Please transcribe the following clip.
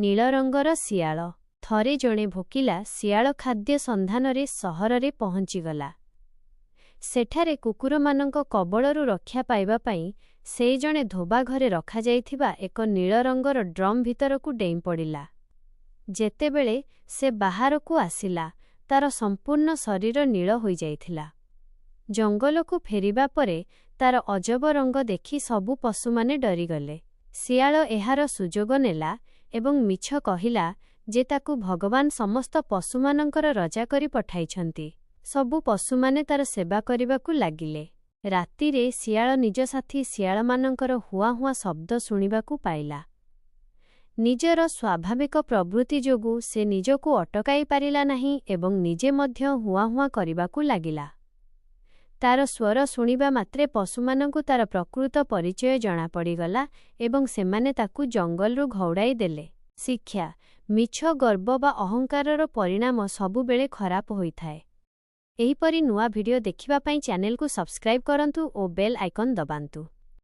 नील रंगर शियाल। थरे जणे भोकिला शियाल खाद्य सन्धानरे सहररे पहुँचीगला। सेठारे कुकुरमानंक कबळरू रक्षा पाइबा पाई से जणे धोबा घरे रखाଯାଇथिबा एक नील रंगर ड्रम भितरकू डेई पड़िला। जेतेबेले से बाहरकू आसिला तार संपूर्ण शरीर नील होई जाइथिला। जंगलकू फेरिबा परे तार अजब रंग देखि सबु पशुमाने डरिगले। शियाल एहार सुजोग नेला एवं मिछ कहिला जे ताकू भगवान समस्त पशुमानंकर रजा करी पठाइछन्ति। सबु पशुमाने तार सेवा करिबाकू लागिले। रातिरे शियाल निज साथी शियालमानंकर हुआ हुआ शब्द शुणिबाकू पाइला। निजर स्वाभाविक प्रवृत्ति जोगु से निजकू अटकाई पारिला नाही एवं निजे मध्य हुआ हुआ करिबाकू लागिला। तार स्वर शुणिबा मात्रे पशुमानंकू तार प्रकृत परिचय जଣା पड़ीगला एवं सेमाने ताकू जंगलरू घौड़ाई देले। शिक्षा मिछ गर्व बा अहंकारर परिणाम सबुबेले खराब होइथाए। एहिपरि नुआ भिडियो देखिबा पाई चैनल को सब्सक्राइब करंतु ओ बेल आइकन दबांतु।